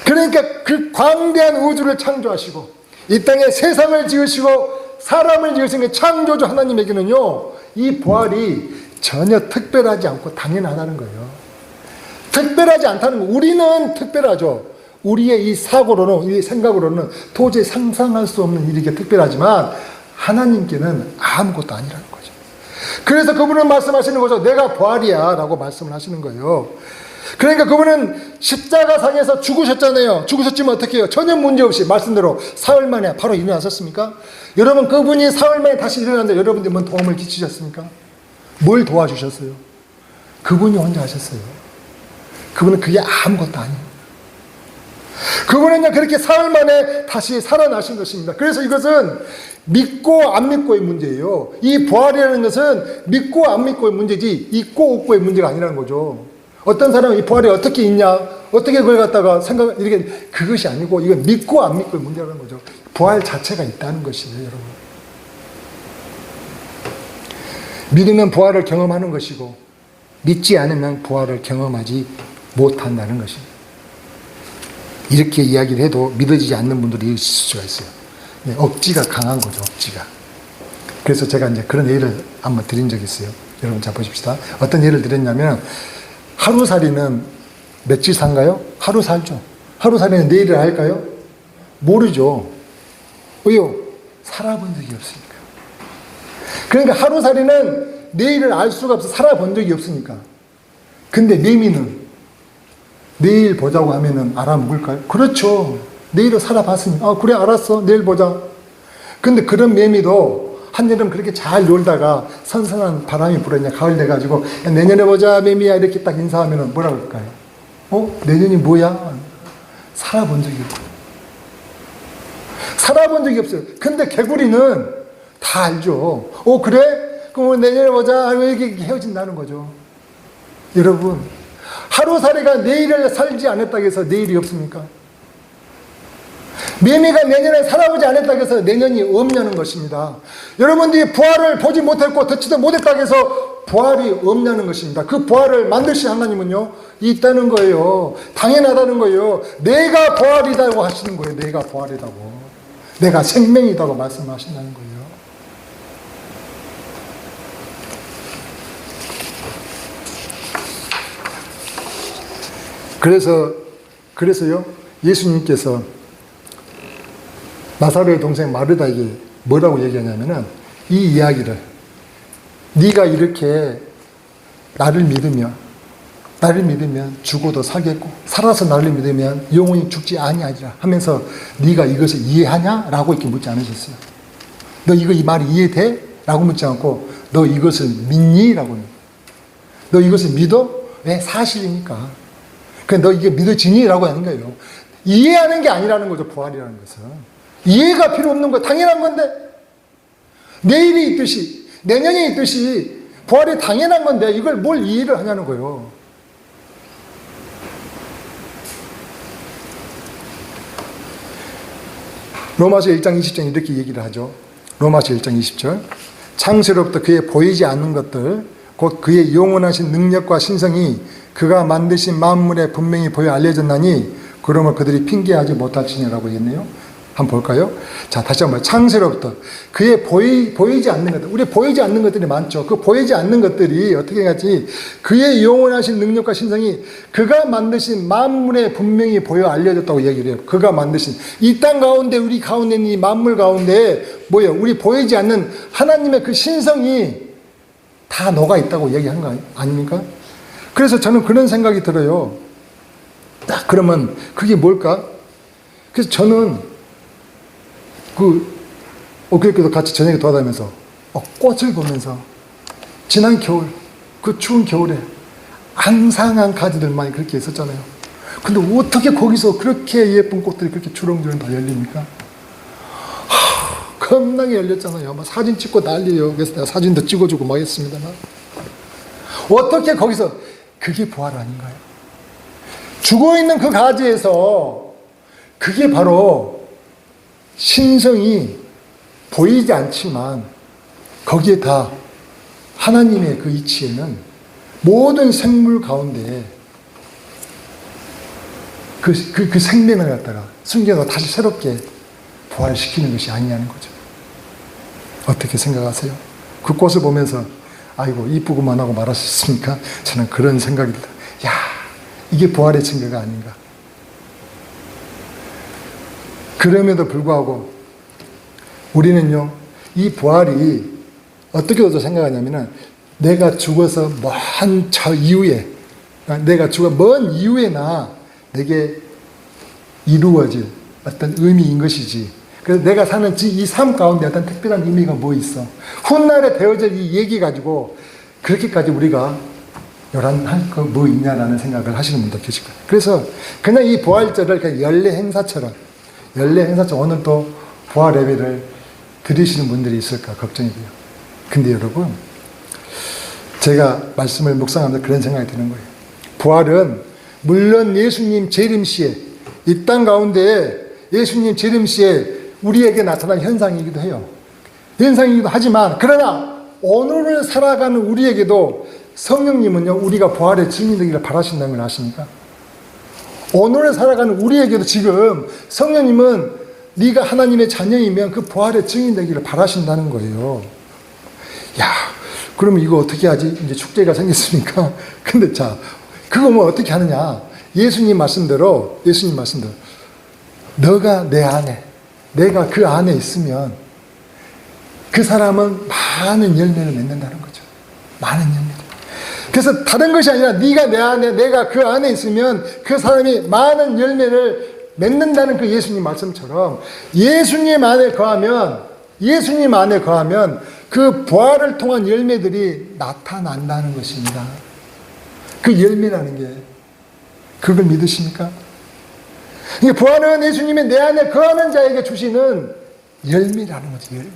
그러니까 그 광대한 우주를 창조하시고 이 땅에 세상을 지으시고 사람을 지으신 그 창조주 하나님에게는요, 이 부활이 전혀 특별하지 않고 당연하다는 거예요. 특별하지 않다는 거. 우리는 특별하죠. 우리의 이 사고로는, 이 생각으로는 도저히 상상할 수 없는 일이 특별하지만 하나님께는 아무것도 아니라는 거죠. 그래서 그분은 말씀하시는 거죠. 내가 부활이야 라고 말씀을 하시는 거예요. 그러니까 그분은 십자가상에서 죽으셨잖아요. 죽으셨지만 어떻게 해요? 전혀 문제없이 말씀대로 사흘 만에 바로 일어나셨습니까? 여러분 그분이 사흘 만에 다시 일어났는데 여러분들 뭔 도움을 끼치셨습니까? 뭘 도와주셨어요? 그분이 혼자 하셨어요. 그분은 그게 아무것도 아닙니다. 그분은요 그렇게 사흘 만에 다시 살아나신 것입니다. 그래서 이것은 믿고 안 믿고의 문제예요. 이 부활이라는 것은 믿고 안 믿고의 문제지 있고 없고의 문제가 아니라는 거죠. 어떤 사람은 이 부활이 어떻게 있냐, 어떻게 그걸 갖다가 생각, 이렇게, 그것이 아니고, 이건 믿고 안 믿고의 문제라는 거죠. 부활 자체가 있다는 것이에요, 여러분. 믿으면 부활을 경험하는 것이고, 믿지 않으면 부활을 경험하지 못한다는 것입니다. 이렇게 이야기를 해도 믿어지지 않는 분들이 있을 수가 있어요. 억지가 강한 거죠, 억지가. 그래서 제가 이제 그런 예를 한번 드린 적이 있어요. 여러분, 자, 보십시다. 어떤 예를 드렸냐면, 하루살이는 며칠 산가요? 하루 살죠. 하루살이는 내일을 할까요? 모르죠. 왜요? 살아본 적이 없으니까. 그러니까 하루살이는 내일을 알 수가 없어. 살아본 적이 없으니까. 근데 매미는 내일 보자고 하면은 알아먹을까요? 그렇죠. 내일을 살아봤으니까. 그래, 알았어. 내일 보자. 근데 그런 매미도 한여름 그렇게 잘 놀다가 선선한 바람이 불었냐, 가을 돼가지고, 야, 내년에 보자, 매미야. 이렇게 딱 인사하면 뭐라 그럴까요? 내년이 뭐야? 살아본 적이 없고. 살아본 적이 없어요. 근데 개구리는 다 알죠. 그래? 그럼 내년에 보자. 왜 이렇게 헤어진다는 거죠. 여러분, 하루살이가 내일을 살지 않았다고 해서 내일이 없습니까? 매미가 내년에 살아보지 않았다고 해서 내년이 없냐는 것입니다. 여러분들이 부활을 보지 못했고 듣지도 못했다고 해서 부활이 없냐는 것입니다. 그 부활을 만드신 하나님은요, 있다는 거예요. 당연하다는 거예요. 내가 부활이라고 하시는 거예요. 내가 부활이라고. 내가 생명이라고 말씀하신다는 거예요. 그래서요, 예수님께서 나사로의 동생 마르다에게 뭐라고 얘기하냐면은 이 이야기를, 네가 이렇게 나를 믿으면 죽어도 살겠고 살아서 나를 믿으면 영원히 죽지 아니하리라 하면서 네가 이것을 이해하냐? 라고 이렇게 묻지 않으셨어요. 너 이거 이 말이 이해돼? 라고 묻지 않고 너 이것을 믿니? 라고. 너 이것을 믿어? 왜? 사실이니까. 그래, 너 이게 믿어지니? 라고 하는 거예요. 이해하는 게 아니라는 거죠, 부활이라는 것은. 이해가 필요 없는 거 당연한 건데, 내일이 있듯이 내년이 있듯이 부활이 당연한 건데 이걸 뭘 이해를 하냐는 거예요. 로마서 1장 20절 이렇게 얘기를 하죠. 로마서 1장 20절. 창세로부터 그의 보이지 않는 것들 곧 그의 영원하신 능력과 신성이 그가 만드신 만물에 분명히 보여 알려졌나니 그러므로 그들이 핑계하지 못할지니라고 했네요. 한번 볼까요? 자, 다시 한번 창세로부터 그의 보이지 않는 것들, 우리 보이지 않는 것들이 많죠. 그 보이지 않는 것들이 어떻게 하지? 그의 영원하신 능력과 신성이 그가 만드신 만물에 분명히 보여 알려졌다고 얘기를 해요. 그가 만드신 이 땅 가운데, 우리 가운데 있는 이 만물 가운데 뭐예요? 우리 보이지 않는 하나님의 그 신성이 다 녹아 있다고 얘기한 거 아닙니까? 그래서 저는 그런 생각이 들어요. 딱 그러면 그게 뭘까? 그래서 저는 그저께도 같이 저녁에 돌아다니면서 꽃을 보면서 지난 겨울, 그 추운 겨울에 앙상한 가지들만 그렇게 있었잖아요. 근데 어떻게 거기서 그렇게 예쁜 꽃들이 그렇게 주렁주렁 다 열립니까? 겁나게 열렸잖아요. 막 사진 찍고 난리예요. 그래서 내가 사진도 찍어주고 막 했습니다만. 어떻게 거기서, 그게 부활 아닌가요? 죽어있는 그 가지에서 그게 바로 신성이 보이지 않지만 거기에 다 하나님의 그 이치에는 모든 생물 가운데 그 생명을 갖다가 숨겨서 다시 새롭게 부활시키는 것이 아니냐는 거죠. 어떻게 생각하세요? 그 꽃을 보면서 아이고 이쁘구만 하고 말하셨습니까? 저는 그런 생각이 들어요. 야, 이게 부활의 증거가 아닌가. 그럼에도 불구하고 우리는요, 이 부활이 어떻게 생각하냐면은 내가 죽어서 먼 저 이후에, 내가 죽어 먼 이후에나 내게 이루어질 어떤 의미인 것이지. 그래서 내가 사는 이 삶 가운데 어떤 특별한 의미가 뭐 있어. 훗날에 되어질 이 얘기 가지고 그렇게까지 우리가 요란할 거 뭐 있냐라는 생각을 하시는 분도 계실 거예요. 그래서 그냥 이 부활절을 그냥 연례 행사처럼 오늘 또 부활 예배를 드리시는 분들이 있을까 걱정이 돼요. 근데 여러분, 제가 말씀을 묵상하면서 그런 생각이 드는 거예요. 부활은 물론 예수님 재림시에 이 땅 가운데 예수님 재림시에 우리에게 나타난 현상이기도 해요. 현상이기도 하지만 그러나 오늘을 살아가는 우리에게도 성령님은요, 우리가 부활의 증인되기를 바라신다는 걸 아십니까? 오늘을 살아가는 우리에게도 지금 성령님은 네가 하나님의 자녀이면 그 부활의 증인되기를 바라신다는 거예요. 야, 그러면 이거 어떻게 하지? 이제 축제가 생겼으니까. 근데 자, 그거 뭐 어떻게 하느냐? 예수님 말씀대로 너가 내 안에, 내가 그 안에 있으면 그 사람은 많은 열매를 맺는다는 거죠. 많은 열매를. 그래서 다른 것이 아니라 네가 내 안에, 내가 그 안에 있으면 그 사람이 많은 열매를 맺는다는 그 예수님 말씀처럼 예수님 안에 거하면 그 부활을 통한 열매들이 나타난다는 것입니다. 그 열매라는 게 그걸 믿으십니까? 부활은 예수님이 내 안에 거하는 자에게 주시는 열매라는 거죠. 열매.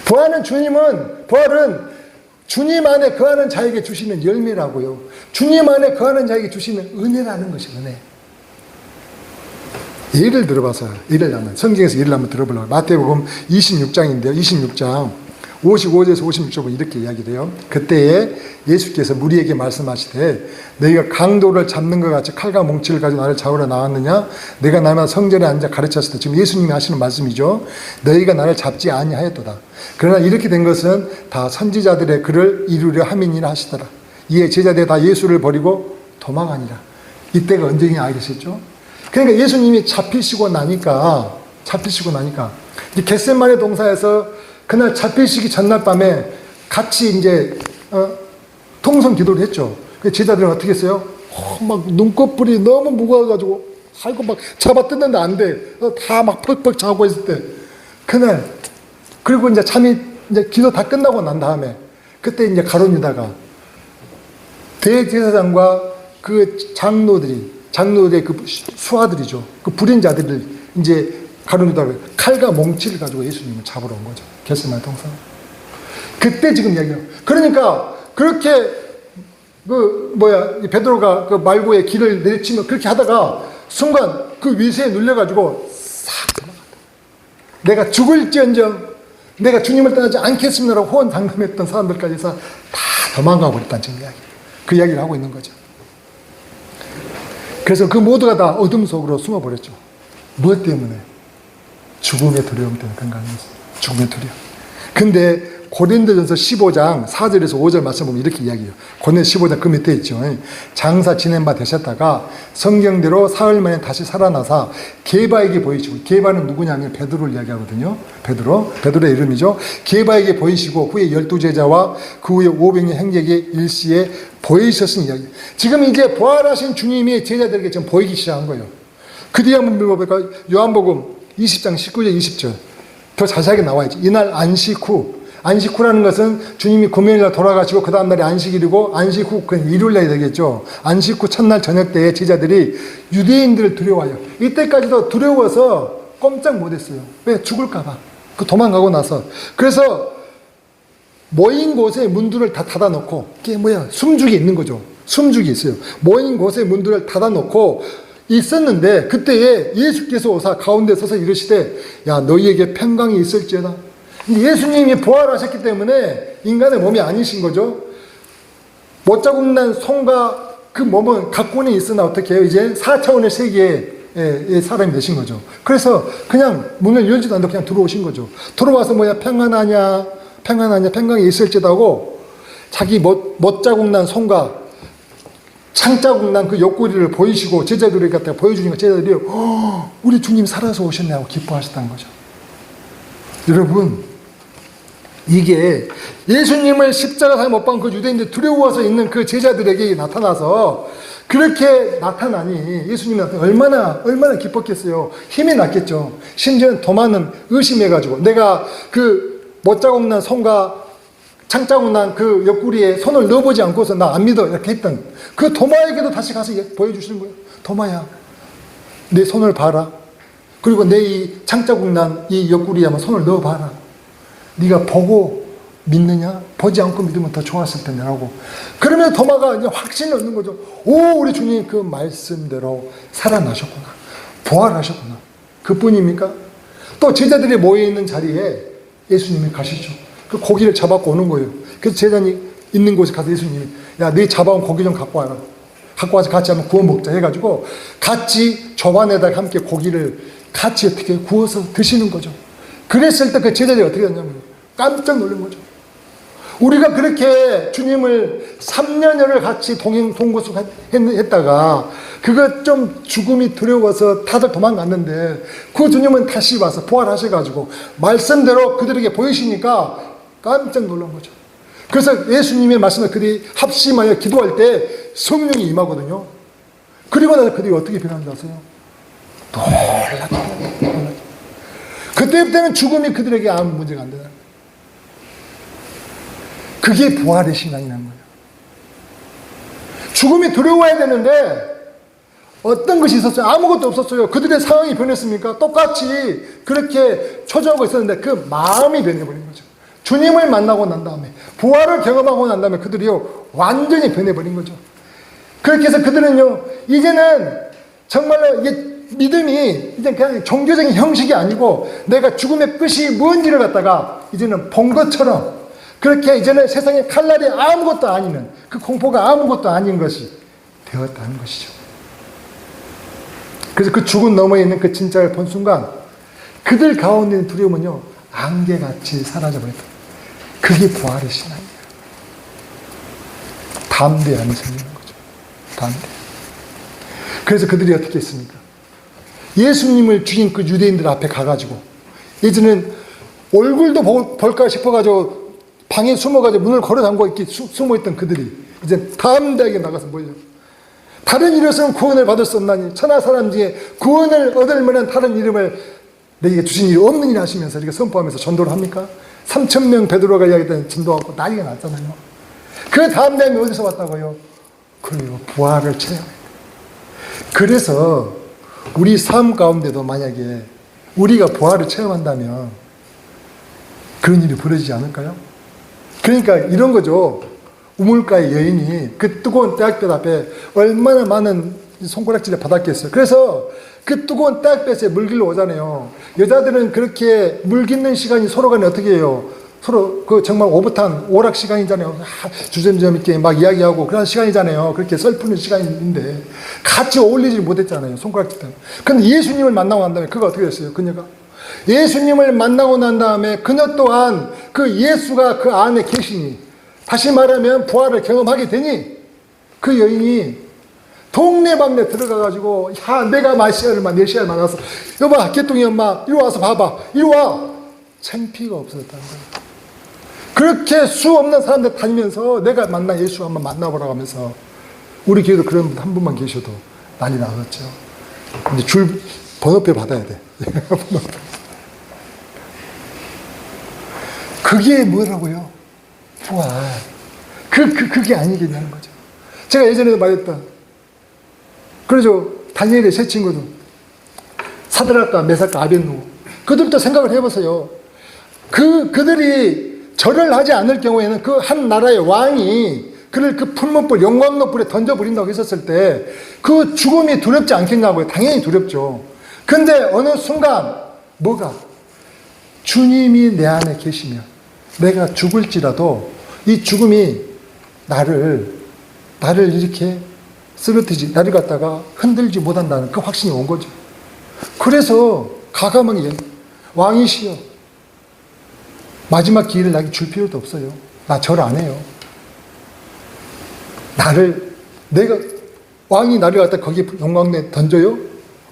부활은 주님 안에 거하는 자에게 주시는 열매라고요. 주님 안에 거하는 자에게 주시는 은혜라는 것이 은혜. 예를 들어봐서, 성경에서 예를 한번 들어보려고. 마태복음 26장인데요. 26장 55절에서 56절 이렇게 이야기를 해요. 그때에 예수께서 무리에게 말씀하시되 너희가 강도를 잡는 것 같이 칼과 몽치를 가지고 나를 잡으러 나왔느냐? 내가 날마다 성전에 앉아 가르쳤을 때, 지금 예수님이 하시는 말씀이죠. 너희가 나를 잡지 아니하였도다. 그러나 이렇게 된 것은 다 선지자들의 글을 이루려 함이니라 하시더라. 이에 제자들이 다 예수를 버리고 도망하니라. 이때가 언제냐 알겠었죠? 그러니까 예수님이 잡히시고 나니까 이제 겟세마네 동산에서 그날 잡히시기 전날 밤에 같이 이제 통성 기도를 했죠. 그 제자들은 어떻게 했어요? 막 눈꺼풀이 너무 무거워가지고 아이고 막 잡아 뜯는데 안 돼. 다 막 퍽퍽 자고 있을 때 그날, 그리고 이제 잠이 이제 기도 다 끝나고 난 다음에 그때 이제 가룟 유다가 대제사장과 그 장로들의 그 수하들이죠. 그 불인자들을 이제 가룟 유다가 칼과 몽치를 가지고 예수님을 잡으러 온 거죠. 겟세마네 동산. 그때 지금 얘기해요. 그러니까 그렇게 베드로가 그 말고의 길을 내리치면 그렇게 하다가 순간 그 위세에 눌려가지고 싹 도망갔다. 내가 죽을지언정 내가 주님을 떠나지 않겠습니다라고 호언장담했던 사람들까지 해서 다 도망가 버렸다는 지금 이야기. 그 이야기를 하고 있는 거죠. 그래서 그 모두가 다 어둠 속으로 숨어버렸죠. 무엇 때문에? 죽음의 두려움 때문에 그런 거 아니겠어요? 죽음의 두려움. 근데 고린도전서 15장 4절에서 5절 말씀 보면 이렇게 이야기해요. 고린도전서 15장 그 밑에 있죠. 장사 지낸 바 되셨다가 성경대로 사흘 만에 다시 살아나사 게바에게 보이시고, 게바는 누구냐면 베드로를 이야기하거든요. 베드로의 이름이죠. 게바에게 보이시고 후에 12제자와 그 후에 500년 행적의 일시에 보이셨은 이야기. 지금 이제 부활하신 주님이 제자들에게 지금 보이기 시작한 거예요. 그 뒤에 한번 읽어볼까요? 요한복음 20장 19절 20절 더 자세하게 나와야지. 이날 안식후라는 것은 주님이 금요일날 돌아가시고 그 다음날이 안식일이고, 안식 후 그건 일요일날이 되겠죠. 안식 후 첫날 저녁 때에 제자들이 유대인들을 두려워해요. 이때까지도 두려워서 꼼짝 못했어요. 왜? 죽을까봐. 그 도망가고 나서. 그래서 모인 곳에 문들을 다 닫아놓고, 이게 뭐야? 숨죽이 있는 거죠. 숨죽이 있어요. 모인 곳에 문들을 닫아놓고 있었는데, 그때에 예수께서 오사 가운데 서서 이르시되, 야, 너희에게 평강이 있을지어다. 예수님이 부활하셨기 때문에 인간의 몸이 아니신 거죠. 못자국 난 손과 그 몸은 각본에 있으나 어떻게 해요? 이제 4차원의 세계의 사람이 되신 거죠. 그래서 그냥 문을 열지도 않고 그냥 들어오신 거죠. 들어와서 뭐야? 평안하냐? 평강이 있을지다고 자기 못자국 난 손과 창자국 난 그 옆구리를 보이시고 제자들에게 갖다가 보여주니까 제자들이 우리 주님 살아서 오셨냐고 기뻐하셨다는 거죠. 여러분, 이게 예수님을 십자가상에 못 박은 그 유대인들 두려워서 있는 그 제자들에게 나타나서 그렇게 나타나니 예수님이 얼마나 기뻤겠어요. 힘이 났겠죠. 심지어 도마는 의심해가지고 내가 그 못자국 난 손과 창자국 난 그 옆구리에 손을 넣어보지 않고서 나 안 믿어 이렇게 했던 그 도마에게도 다시 가서 보여주시는 거예요. 도마야, 내 손을 봐라. 그리고 내 이 창자국 난 이 옆구리에 한번 손을 넣어봐라. 네가 보고 믿느냐? 보지 않고 믿으면 더 좋았을 텐데라고. 그러면 도마가 이제 확신을 얻는 거죠. 오, 우리 주님 그 말씀대로 살아나셨구나. 부활하셨구나. 그뿐입니까? 또 제자들이 모여있는 자리에 예수님이 가시죠. 그 고기를 잡아갖고 오는 거예요. 그래서 제자들이 있는 곳에 가서 예수님이, 야, 네 잡아온 고기 좀 갖고 와라. 갖고 와서 같이 한번 구워 먹자 해가지고 같이 조반에다가 함께 고기를 같이 어떻게 구워서 드시는 거죠. 그랬을 때 그 제자들이 어떻게 했냐면 깜짝 놀란 거죠. 우리가 그렇게 주님을 3년여를 같이 동고수 했다가 그거 좀 죽음이 두려워서 다들 도망갔는데 그 주님은 다시 와서 부활하셔가지고 말씀대로 그들에게 보이시니까 깜짝 놀란 거죠. 그래서 예수님의 말씀을 그들이 합심하여 기도할 때 성령이 임하거든요. 그리고 나서 그들이 어떻게 변한지 아세요? 놀랐다. 그때부터는 죽음이 그들에게 아무 문제가 안 되는 거예요. 그게 부활의 신앙이라는 거예요. 죽음이 두려워야 되는데 어떤 것이 있었어요? 아무것도 없었어요. 그들의 상황이 변했습니까? 똑같이 그렇게 초조하고 있었는데 그 마음이 변해버린 거죠. 주님을 만나고 난 다음에 부활을 경험하고 난 다음에 그들이요 완전히 변해버린 거죠. 그렇게 해서 그들은요 이제는 정말로 이게 믿음이 이제 그냥 종교적인 형식이 아니고 내가 죽음의 끝이 뭔지를 갖다가 이제는 본 것처럼 그렇게 이제는 세상에 칼날이 아무것도 아니는 그 공포가 아무것도 아닌 것이 되었다는 것이죠. 그래서 그 죽은 너머에 있는 그 진짜를 본 순간 그들 가운데 있는 두려움은요 안개같이 사라져버렸다. 그게 부활의 신앙이에요. 담대 안에 생기는 거죠. 담대. 그래서 그들이 어떻게 했습니까? 예수님을 죽인 그 유대인들 앞에 가가지고 이제는 얼굴도 볼까 싶어가지고 방에 숨어가지고 문을 걸어 잠고 이렇게 숨어있던 그들이 이제 담대하게 나가서 뭐예요? 다른 이로서는 구원을 받을 수 없나니 천하 사람 중에 구원을 얻을 만한 다른 이름을 내게 주신 일이 없는 일 하시면서 이렇게 선포하면서 전도를 합니까? 3,000명 베드로가 이야기했던 전도하고 난리가 났잖아요. 그 다음 날이 어디서 왔다고요? 그래요. 부활을 체험했다. 그래서 우리 삶 가운데도 만약에 우리가 부활을 체험한다면 그런 일이 벌어지지 않을까요? 그러니까 이런 거죠. 우물가의 여인이 그 뜨거운 떼약볕 앞에 얼마나 많은 손가락질을 받았겠어요. 그래서 그 뜨거운 떼약볕에 물 길러 오잖아요. 여자들은 그렇게 물 깃는 시간이 서로 간에 어떻게 해요? 서로 그 정말 오붓한 오락 시간이잖아요. 주점점 이렇게 막 이야기하고 그런 시간이잖아요. 그렇게 썰푸는 시간인데 같이 어울리지 못했잖아요. 손가락질 때문에. 근데 예수님을 만나고 난 다음에 그가 어떻게 됐어요? 그녀가 예수님을 만나고 난 다음에 그녀 또한 그 예수가 그 안에 계시니, 다시 말하면 부활을 경험하게 되니, 그 여인이 동네방네 들어가가지고, 야, 내가 메시아를 만나서, 여봐, 개똥이 엄마, 이리 와서 봐봐, 이리 와. 창피가 없었다는 거예요. 그렇게 수 없는 사람들 다니면서 내가 만난 예수 한번 만나보라고 하면서, 우리 교회도 그런 분 한 분만 계셔도 난리 나겠죠. 이제 줄 번호표 받아야 돼. 그게 뭐라고요? 부활. 그게 아니겠냐는 거죠. 제가 예전에도 말했다. 그러죠. 다니엘의 세 친구도 사드락과 메삭과 아벳느고, 그들부터 생각을 해보세요. 그들이 절을 하지 않을 경우에는 그 한 나라의 왕이 그를 그 풀문불, 영광로불에 던져버린다고 했었을 때 그 죽음이 두렵지 않겠냐고요. 당연히 두렵죠. 근데 어느 순간 뭐가? 주님이 내 안에 계시면 내가 죽을지라도 이 죽음이 나를 이렇게 쓰러뜨리지, 나를 갖다가 흔들지 못한다는 그 확신이 온 거죠. 그래서 가감하게 왕이시여, 마지막 기회를 나에게 줄 필요도 없어요. 나 절 안 해요. 왕이 나를 갖다 거기 영광에 던져요?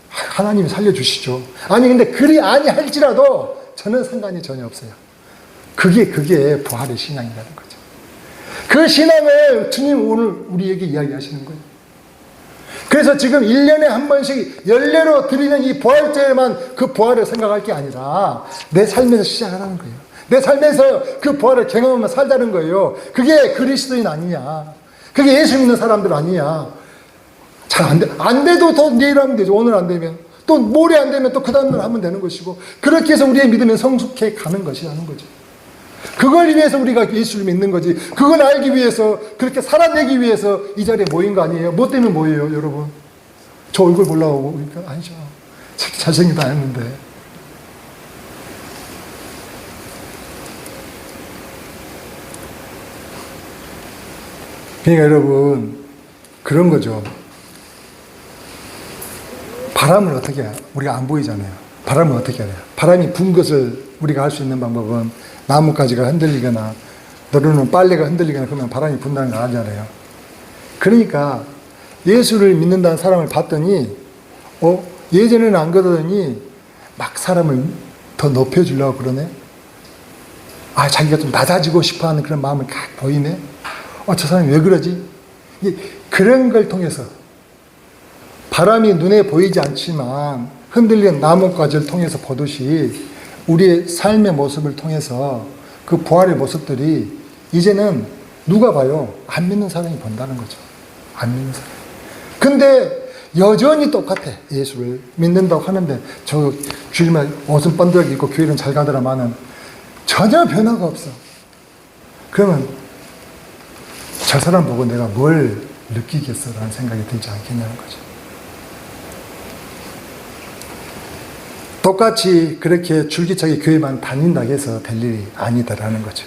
하나님이 살려주시죠. 아니, 근데 그리 아니할지라도 저는 상관이 전혀 없어요. 그게 부활의 신앙이라는 거죠. 그 신앙을 주님 오늘 우리에게 이야기하시는 거예요. 그래서 지금 1년에 한 번씩 연례로 드리는 이 부활절에만 그 부활을 생각할 게 아니라 내 삶에서 시작하라는 거예요. 내 삶에서 그 부활을 경험하며 살자는 거예요. 그게 그리스도인 아니냐. 그게 예수 믿는 사람들 아니냐. 잘 안 돼도 더 내일 하면 되죠. 오늘 안 되면. 또 모레 안 되면 또 그 다음날 하면 되는 것이고, 그렇게 해서 우리의 믿음은 성숙해 가는 것이라는 거죠. 그걸 위해서 우리가 예수를 믿는 거지. 그걸 알기 위해서, 그렇게 살아내기 위해서 이 자리에 모인 거 아니에요. 뭐 때문에 모여요, 여러분? 저 얼굴 보려고 그러니까 아니죠. 잘생기다 했는데. 그러니까 여러분, 그런 거죠. 바람을 어떻게 해요? 우리가 안 보이잖아요. 바람을 어떻게 해요? 바람이 분 것을 우리가 할 수 있는 방법은 나뭇가지가 흔들리거나 너르는 빨래가 흔들리거나 그러면 바람이 분다는 거 알잖아요. 그러니까 예수를 믿는다는 사람을 봤더니 예전에는 안 그러더니 막 사람을 더 높여주려고 그러네. 자기가 좀 낮아지고 싶어하는 그런 마음을 각 보이네. 저 사람이 왜 그러지? 그런 걸 통해서 바람이 눈에 보이지 않지만 흔들리는 나뭇가지를 통해서 보듯이 우리의 삶의 모습을 통해서 그 부활의 모습들이 이제는 누가 봐요? 안 믿는 사람이 본다는 거죠. 안 믿는 사람. 근데 여전히 똑같아. 예수를 믿는다고 하는데 저 주일날 옷은 번들어 입고 교회는 잘 가더라마는 전혀 변화가 없어. 그러면 저 사람 보고 내가 뭘 느끼겠어라는 생각이 들지 않겠냐는 거죠. 똑같이 그렇게 줄기차게 교회만 다닌다고 해서 될 일이 아니다라는 거죠.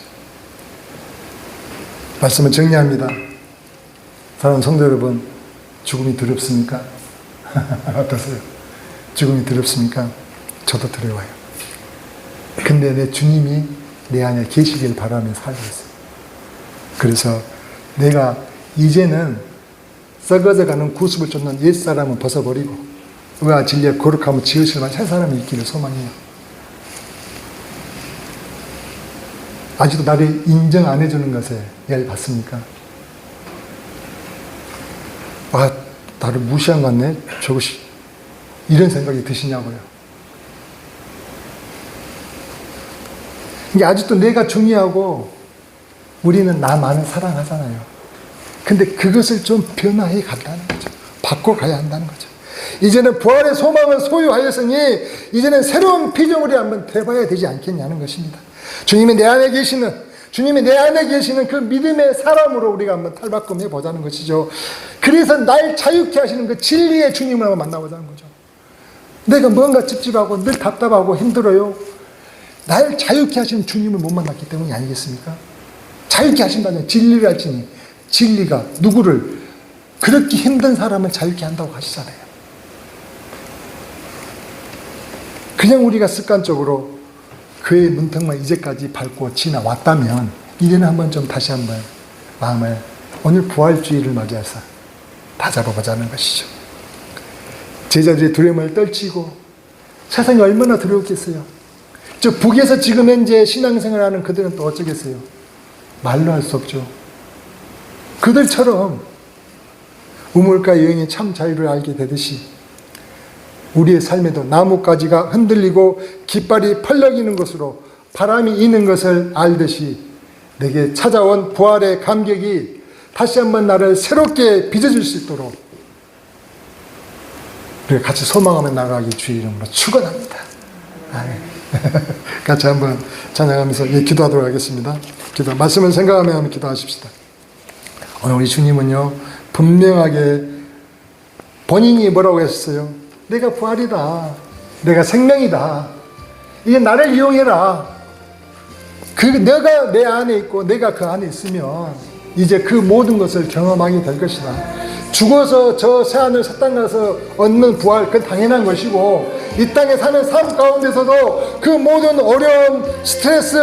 말씀을 정리합니다. 사랑하는 성도 여러분, 죽음이 두렵습니까? 어떠세요? 죽음이 두렵습니까? 저도 두려워요. 근데 내 주님이 내 안에 계시길 바라며 살고 있어요. 그래서 내가 이제는 썩어져가는 구습을 쫓는 옛사람은 벗어버리고 의와 진리에 거룩함을 지으실 만한 새 사람이 있기를 소망해요. 아직도 나를 인정 안 해주는 것에 열 받습니까? 나를 무시한 것 같네? 저것이 이런 생각이 드시냐고요. 이게 아직도 내가 중요하고 우리는 나만을 사랑하잖아요. 근데 그것을 좀 변화해 간다는 거죠. 바꿔가야 한다는 거죠. 이제는 부활의 소망을 소유하였으니 이제는 새로운 피조물이 한번 돼봐야 되지 않겠냐는 것입니다. 주님이 내 안에 계시는 그 믿음의 사람으로 우리가 한번 탈바꿈해 보자는 것이죠. 그래서 날 자유케 하시는 그 진리의 주님을 한번 만나보자는 거죠. 내가 뭔가 찝찝하고 늘 답답하고 힘들어요. 날 자유케 하시는 주님을 못 만났기 때문이 아니겠습니까? 자유케 하신다면 진리를 알지니 진리가 누구를 그렇게 힘든 사람을 자유케 한다고 하시잖아요. 그냥 우리가 습관적으로 그의 문턱만 이제까지 밟고 지나왔다면 이제는 한번 좀 다시 한번 마음을 오늘 부활주의를 맞이해서 다잡아보자는 것이죠. 제자들이 두려움을 떨치고 세상이 얼마나 두려웠겠어요. 저 북에서 지금 현재 신앙생활하는 그들은 또 어쩌겠어요. 말로 할 수 없죠. 그들처럼 우물가 여인이 참 자유를 알게 되듯이 우리의 삶에도 나뭇가지가 흔들리고 깃발이 펄럭이는 것으로 바람이 이는 것을 알듯이 내게 찾아온 부활의 감격이 다시 한번 나를 새롭게 빚어줄 수 있도록 우리가 같이 소망하며 나가기 주의 이름으로 축원합니다. 같이 한번 찬양하면서 기도하도록 하겠습니다. 말씀을 생각하며 한번 기도하십시다. 오늘 우리 주님은요 분명하게 본인이 뭐라고 했어요? 내가 부활이다. 내가 생명이다. 이게 나를 이용해라. 내가 내 안에 있고 내가 그 안에 있으면 이제 그 모든 것을 경험하게 될 것이다. 죽어서 저 새하늘 새 땅 가서 얻는 부활 그건 당연한 것이고 이 땅에 사는 삶 가운데서도 그 모든 어려움, 스트레스,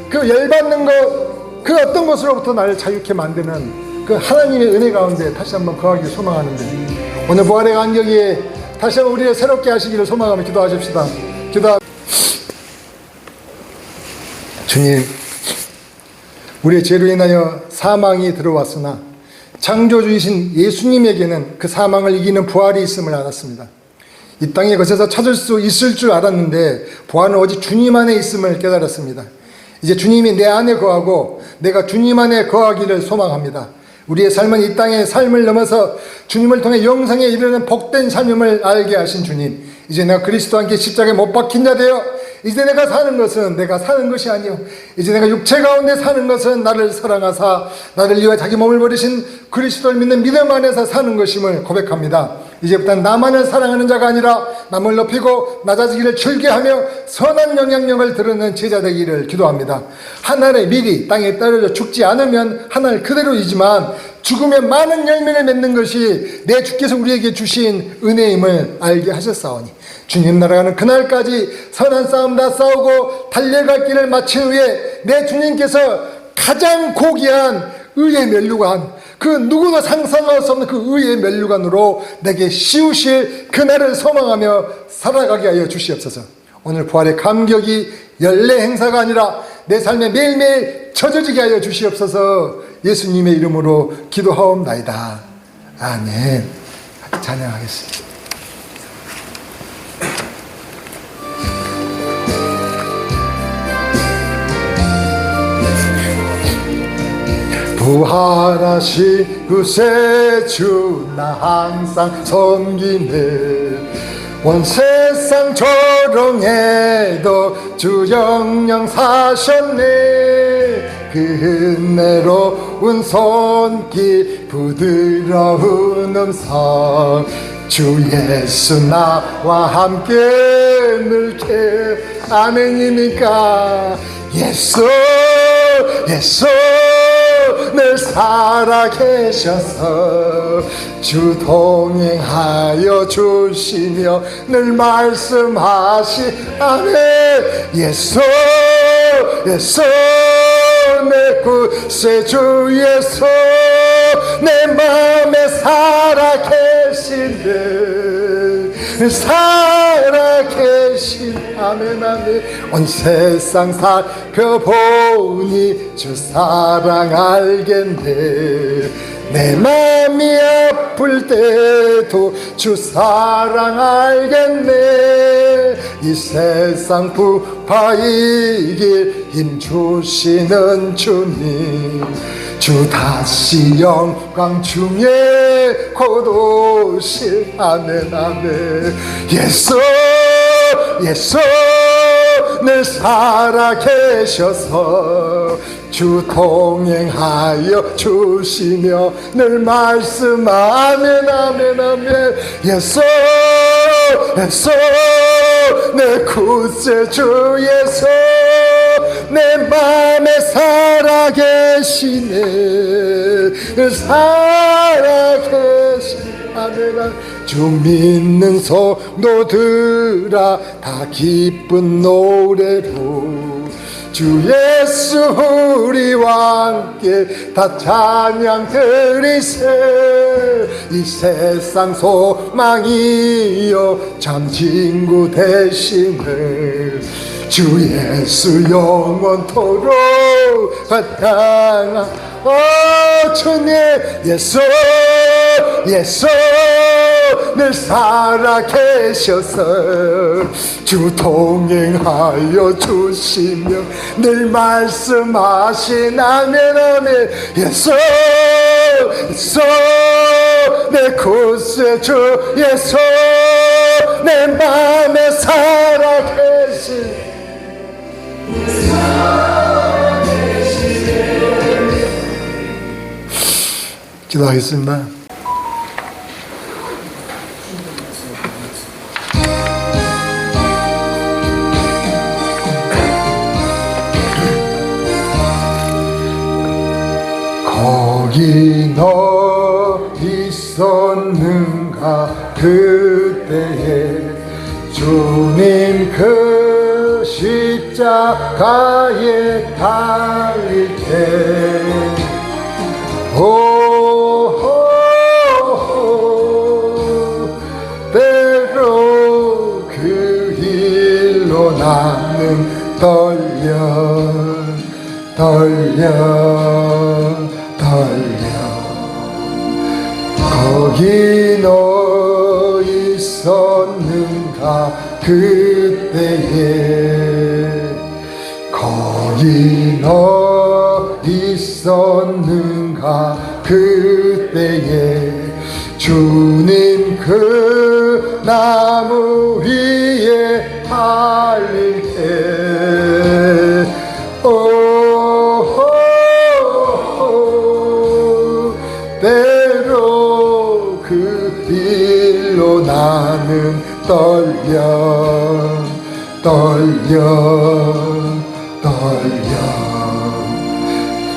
그 열받는 것, 그 어떤 것으로부터 나를 자유케 만드는 그 하나님의 은혜 가운데 다시 한번 거하기를 소망하는데 오늘 부활의 간격이 다시 한번 우리를 새롭게 하시기를 소망하며 기도하십시다. 주님, 우리의 죄로 인하여 사망이 들어왔으나 창조주이신 예수님에게는 그 사망을 이기는 부활이 있음을 알았습니다. 이 땅에 거쳐서 찾을 수 있을 줄 알았는데 부활은 오직 주님 안에 있음을 깨달았습니다. 이제 주님이 내 안에 거하고 내가 주님 안에 거하기를 소망합니다. 우리의 삶은 이 땅의 삶을 넘어서 주님을 통해 영생에 이르는 복된 삶임을 알게 하신 주님, 이제 내가 그리스도와 함께 십자가에 못 박힌 자 되어 이제 내가 사는 것은 내가 사는 것이 아니요 이제 내가 육체 가운데 사는 것은 나를 사랑하사 나를 위하여 자기 몸을 버리신 그리스도를 믿는 믿음 안에서 사는 것임을 고백합니다. 이제부터 나만을 사랑하는 자가 아니라 남을 높이고 낮아지기를 즐겨하며 선한 영향력을 드러내는 제자 되기를 기도합니다. 한 알의 밀이 땅에 떨어져 죽지 않으면 한 알 그대로이지만 죽으면 많은 열매를 맺는 것이 내 주께서 우리에게 주신 은혜임을 알게 하셨사오니 주님 나라가는 그날까지 선한 싸움 다 싸우고 달려갈 길을 마친 후에 내 주님께서 가장 고귀한 의의 면류관, 그 누구도 상상할 수 없는 그 의의 면류관으로 내게 씌우실 그날을 소망하며 살아가게 하여 주시옵소서. 오늘 부활의 감격이 연례 행사가 아니라 내 삶에 매일매일 젖어지게 하여 주시옵소서. 예수님의 이름으로 기도하옵나이다. 아멘. 찬양하겠습니다. 부활하신 그새 주 나 항상 섬기네 온 세상 조롱해도 주 영영 사셨네 그 은혜로운 손길 부드러운 음성 주 예수 나와 함께 늘게 아멘입니까? 예수 늘 살아계셔서 주 동행하여 주시며 늘 말씀하시네 예수 내 구세주 예수 내 맘에 살아계시네 살아계신 아멘 온 세상 살펴보니 주 사랑 알겠네 내 맘이 아플 때도 주 사랑 알겠네 이 세상 부파이길 힘 주시는 주님 주 다시 영광 중에 곧 오실 아멘 예수 늘 살아계셔서 주 동행하여 주시며 늘 말씀하면 아멘 예수 내 구세주 예수 내 맘에 살아계시네 살아계시네 아멘. 주 믿는 성도들아 다 기쁜 노래로 주 예수 우리와 함께 다 찬양 드리세. 이 세상 소망이요 참 친구 되심을 주 예수 영원토록 바탕아. 주님 예수 늘 살아계셔서 주 동행하여 주시며 늘 말씀하신 아멘. 예수 내 구세주 예수 내 맘에 살아계신 기도하겠습니다. 거기 너 있었는가 그때에 주님 그 십자가에 달릴 때 때로 그 길로 나는 떨려 거기 너 있었는가 그때에 거기 너 있었는가 그때에 주님 그 나무 위에 달릴 때 때로 그 일로 나는 떨려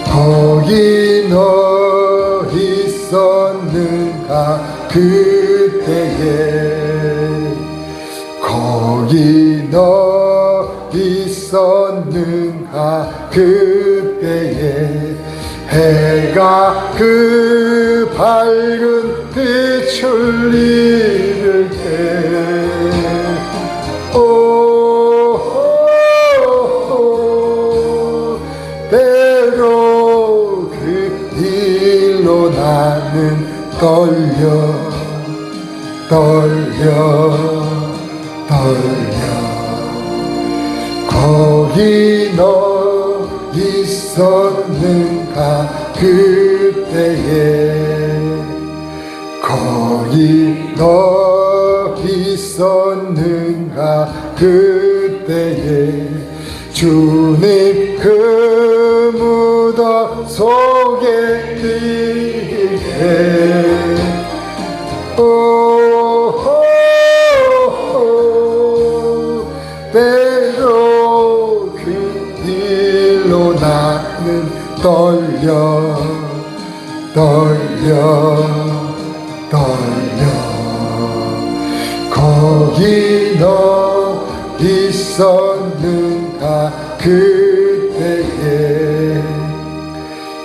거기 너 있었는가 그때에 거기 너 있었는가 그때에 해가 그 밝은 빛을 잃을 때 때로 그 일로 나는 떨려 거기 너 있었는가 그때에 거기 너 있었는가 그때에 주님 그 무덤 속에 있게 때로 그 일로 나는 떨려 거기 너 있었는가 그때에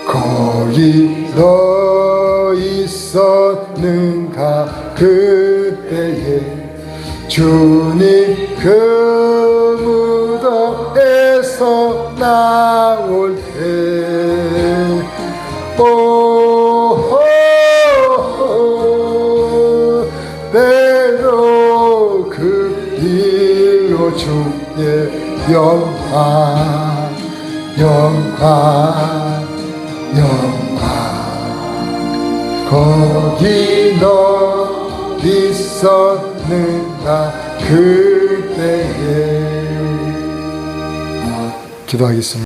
거기 너 있었는가 그때에 주님 그 무덤에서 나올 때 때로 그 일로 주께 영광 거기 너 있었는가 그때에 기도하겠습니다.